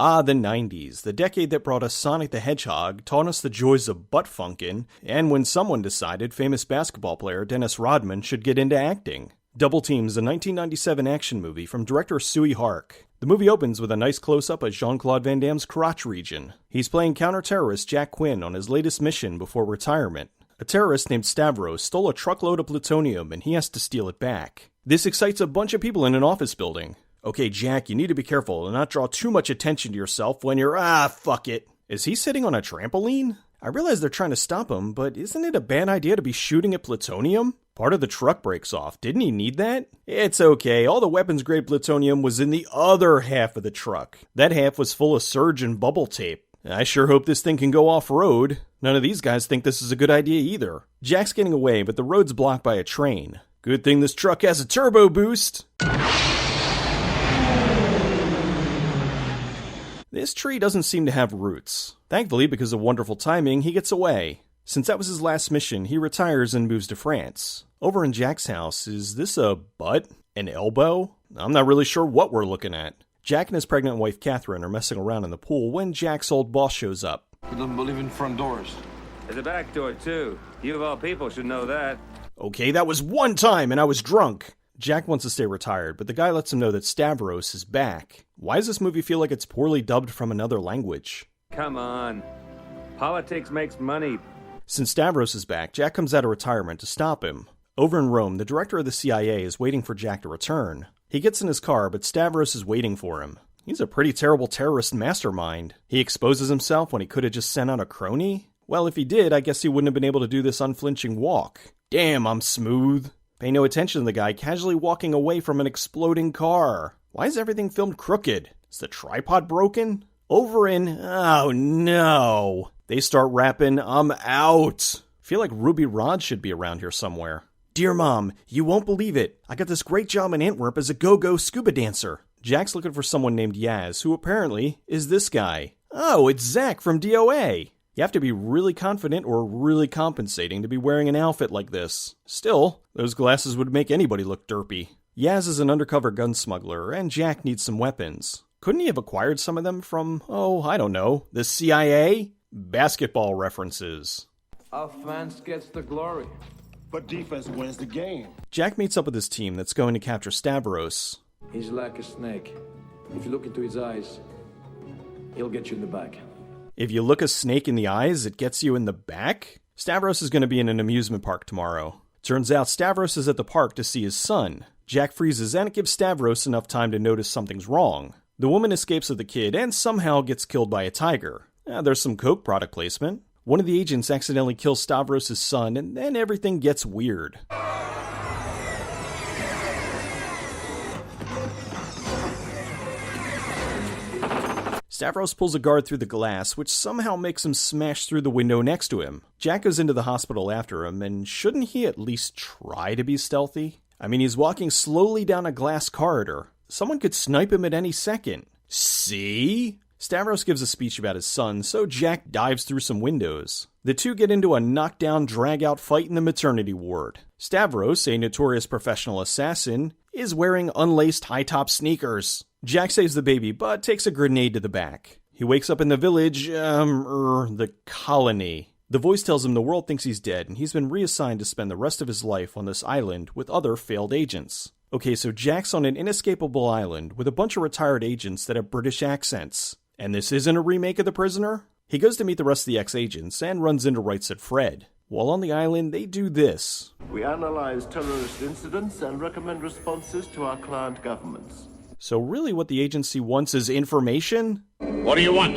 Ah, the 90s, the decade that brought us Sonic the Hedgehog, taught us the joys of butt-funkin', and when someone decided famous basketball player Dennis Rodman should get into acting. Double Team is a 1997 action movie from director Tsui Hark. The movie opens with a nice close-up of Jean-Claude Van Damme's crotch region. He's playing counter-terrorist Jack Quinn on his latest mission before retirement. A terrorist named Stavros stole a truckload of plutonium and he has to steal it back. This excites a bunch of people in an office building. Okay, Jack, you need to be careful and not draw too much attention to yourself when you're, fuck it. Is he sitting on a trampoline? I realize they're trying to stop him, but isn't it a bad idea to be shooting at plutonium? Part of the truck breaks off. Didn't he need that? It's okay. All the weapons-grade plutonium was in the other half of the truck. That half was full of surge and bubble tape. I sure hope this thing can go off-road. None of these guys think this is a good idea either. Jack's getting away, but the road's blocked by a train. Good thing this truck has a turbo boost. This tree doesn't seem to have roots. Thankfully, because of wonderful timing, he gets away. Since that was his last mission, he retires and moves to France. Over in Jack's house, is this a butt? An elbow? I'm not really sure what we're looking at. Jack and his pregnant wife Catherine are messing around in the pool when Jack's old boss shows up. He doesn't believe in front doors. There's a back door, too. You of all people should know that. Okay, that was one time and I was drunk. Jack wants to stay retired, but the guy lets him know that Stavros is back. Why does this movie feel like it's poorly dubbed from another language? Come on. Politics makes money. Since Stavros is back, Jack comes out of retirement to stop him. Over in Rome, the director of the CIA is waiting for Jack to return. He gets in his car, but Stavros is waiting for him. He's a pretty terrible terrorist mastermind. He exposes himself when he could have just sent out a crony? Well, if he did, I guess he wouldn't have been able to do this unflinching walk. Damn, I'm smooth. Pay no attention to the guy casually walking away from an exploding car. Why is everything filmed crooked? Is the tripod broken? Over in... Oh no. They start rapping, I'm out. Feel like Ruby Rod should be around here somewhere. Dear Mom, you won't believe it. I got this great job in Antwerp as a go-go scuba dancer. Jack's looking for someone named Yaz, who apparently is this guy. Oh, it's Zach from DOA. You have to be really confident or really compensating to be wearing an outfit like this. Still, those glasses would make anybody look derpy. Yaz is an undercover gun smuggler, and Jack needs some weapons. Couldn't he have acquired some of them from, I don't know, the CIA? Basketball references. Offense gets the glory. But defense wins the game. Jack meets up with his team that's going to capture Stavros. He's like a snake. If you look into his eyes, he'll get you in the back. If you look a snake in the eyes, it gets you in the back? Stavros is going to be in an amusement park tomorrow. Turns out Stavros is at the park to see his son. Jack freezes and it gives Stavros enough time to notice something's wrong. The woman escapes with the kid and somehow gets killed by a tiger. There's some Coke product placement. One of the agents accidentally kills Stavros' son, and then everything gets weird. Stavros pulls a guard through the glass, which somehow makes him smash through the window next to him. Jack goes into the hospital after him, and shouldn't he at least try to be stealthy? I mean, he's walking slowly down a glass corridor. Someone could snipe him at any second. See? Stavros gives a speech about his son, so Jack dives through some windows. The two get into a knockdown, drag-out fight in the maternity ward. Stavros, a notorious professional assassin, is wearing unlaced high-top sneakers. Jack saves the baby, but takes a grenade to the back. He wakes up in the village, the colony. The voice tells him the world thinks he's dead, and he's been reassigned to spend the rest of his life on this island with other failed agents. Okay, so Jack's on an inescapable island with a bunch of retired agents that have British accents. And this isn't a remake of The Prisoner? He goes to meet the rest of the ex-agents and runs into Right Said Fred. While on the island, they do this. We analyze terrorist incidents and recommend responses to our client governments. So really what the agency wants is information? What do you want?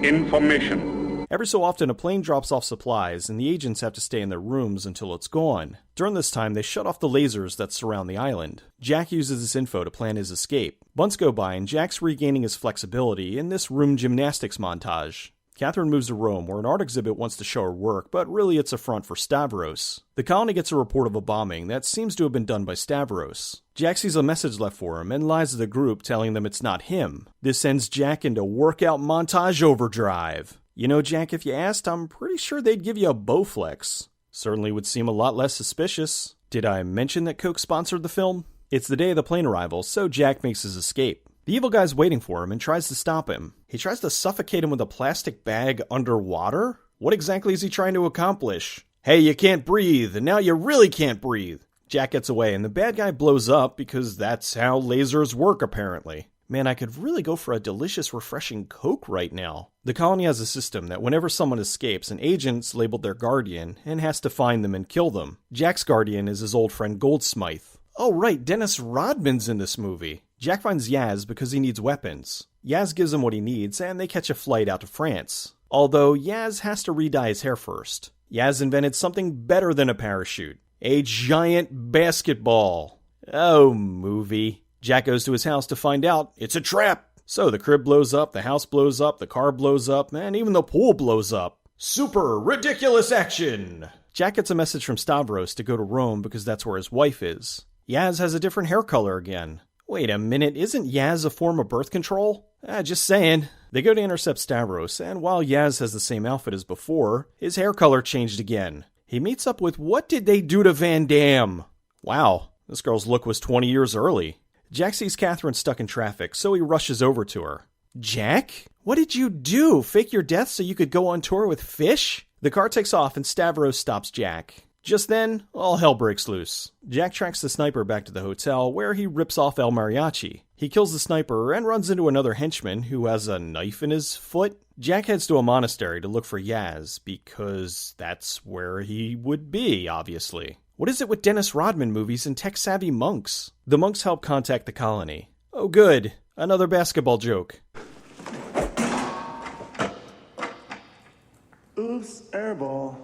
Information. Every so often, a plane drops off supplies, and the agents have to stay in their rooms until it's gone. During this time, they shut off the lasers that surround the island. Jack uses this info to plan his escape. Months go by, and Jack's regaining his flexibility in this room gymnastics montage. Catherine moves to Rome, where an art exhibit wants to show her work, but really it's a front for Stavros. The colony gets a report of a bombing that seems to have been done by Stavros. Jack sees a message left for him and lies to the group, telling them it's not him. This sends Jack into workout montage overdrive. You know, Jack, if you asked, I'm pretty sure they'd give you a Bowflex. Certainly would seem a lot less suspicious. Did I mention that Coke sponsored the film? It's the day of the plane arrival, so Jack makes his escape. The evil guy's waiting for him and tries to stop him. He tries to suffocate him with a plastic bag underwater? What exactly is he trying to accomplish? Hey, you can't breathe, and now you really can't breathe. Jack gets away, and the bad guy blows up because that's how lasers work, apparently. Man, I could really go for a delicious, refreshing Coke right now. The colony has a system that whenever someone escapes, an agent's labeled their guardian and has to find them and kill them. Jack's guardian is his old friend Goldsmith. Oh right, Dennis Rodman's in this movie. Jack finds Yaz because he needs weapons. Yaz gives him what he needs, and they catch a flight out to France. Although Yaz has to re-dye his hair first. Yaz invented something better than a parachute. A giant basketball. Oh, movie. Jack goes to his house to find out it's a trap. So the crib blows up, the house blows up, the car blows up, and even the pool blows up. Super ridiculous action! Jack gets a message from Stavros to go to Rome because that's where his wife is. Yaz has a different hair color again. Wait a minute, isn't Yaz a form of birth control? Just saying. They go to intercept Stavros, and while Yaz has the same outfit as before, his hair color changed again. He meets up with what did they do to Van Damme? Wow, this girl's look was 20 years early. Jack sees Catherine stuck in traffic, so he rushes over to her. Jack? What did you do? Fake your death so you could go on tour with Fish? The car takes off and Stavros stops Jack. Just then, all hell breaks loose. Jack tracks the sniper back to the hotel, where he rips off El Mariachi. He kills the sniper and runs into another henchman who has a knife in his foot. Jack heads to a monastery to look for Yaz, because that's where he would be, obviously. What is it with Dennis Rodman movies and tech-savvy monks? The monks help contact the colony. Oh good, another basketball joke. Oops, airball.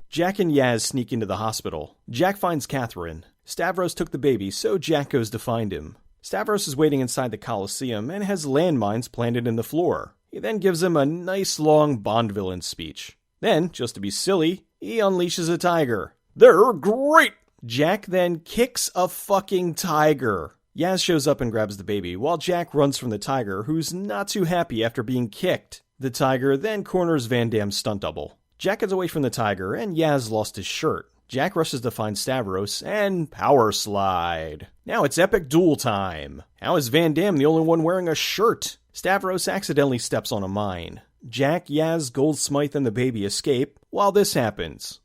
Jack and Yaz sneak into the hospital. Jack finds Catherine. Stavros took the baby, so Jack goes to find him. Stavros is waiting inside the Coliseum and has landmines planted in the floor. He then gives him a nice long Bond villain speech. Then, just to be silly, he unleashes a tiger. They're great! Jack then kicks a fucking tiger. Yaz shows up and grabs the baby, while Jack runs from the tiger, who's not too happy after being kicked. The tiger then corners Van Damme's stunt double. Jack gets away from the tiger, and Yaz lost his shirt. Jack rushes to find Stavros, and power slide. Now it's epic duel time. How is Van Damme the only one wearing a shirt? Stavros accidentally steps on a mine. Jack, Yaz, Goldsmith, and the baby escape while this happens.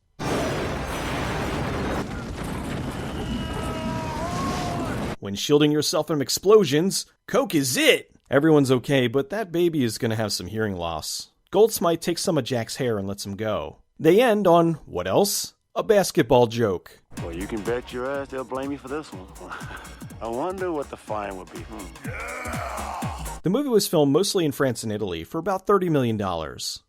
When shielding yourself from explosions, Coke is it! Everyone's okay, but that baby is going to have some hearing loss. Goldsmith takes some of Jack's hair and lets him go. They end on, what else? A basketball joke. Well, you can bet your ass they'll blame you for this one. I wonder what the fine would be. The movie was filmed mostly in France and Italy for about $30 million.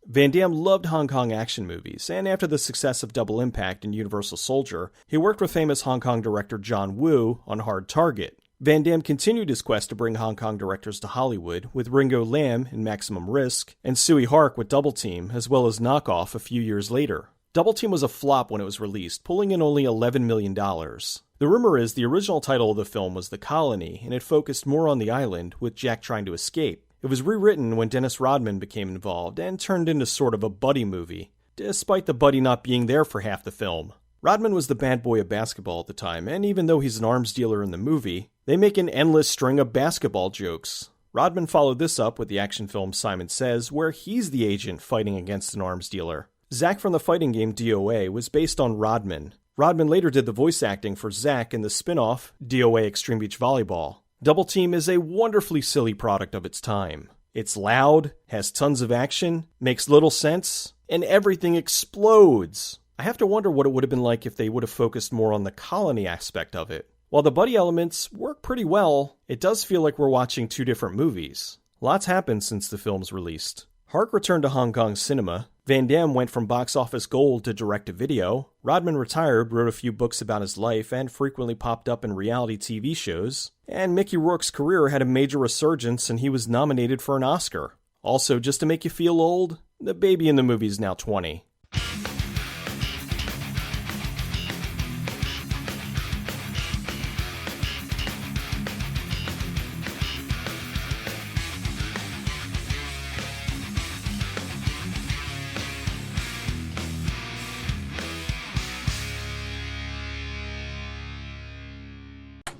Van Damme loved Hong Kong action movies, and after the success of Double Impact and Universal Soldier, he worked with famous Hong Kong director John Woo on Hard Target. Van Damme continued his quest to bring Hong Kong directors to Hollywood, with Ringo Lam in Maximum Risk, and Tsui Hark with Double Team, as well as Knockoff a few years later. Double Team was a flop when it was released, pulling in only $11 million. The rumor is the original title of the film was The Colony, and it focused more on the island, with Jack trying to escape. It was rewritten when Dennis Rodman became involved, and turned into sort of a buddy movie, despite the buddy not being there for half the film. Rodman was the bad boy of basketball at the time, and even though he's an arms dealer in the movie, they make an endless string of basketball jokes. Rodman followed this up with the action film Simon Says, where he's the agent fighting against an arms dealer. Zack from the fighting game DOA was based on Rodman. Rodman later did the voice acting for Zack in the spin-off DOA Extreme Beach Volleyball. Double Team is a wonderfully silly product of its time. It's loud, has tons of action, makes little sense, and everything explodes. I have to wonder what it would have been like if they would have focused more on the colony aspect of it. While the buddy elements work pretty well, it does feel like we're watching two different movies. Lots happened since the film's released. Hark returned to Hong Kong cinema. Van Damme went from box office gold to direct-to-video. Rodman retired, wrote a few books about his life, and frequently popped up in reality TV shows. And Mickey Rourke's career had a major resurgence, and he was nominated for an Oscar. Also, just to make you feel old, the baby in the movie is now 20.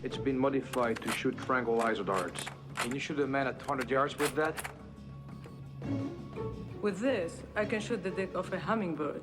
It's been modified to shoot tranquilizer darts. Can you shoot a man at 200 yards with that? With this, I can shoot the dick of a hummingbird.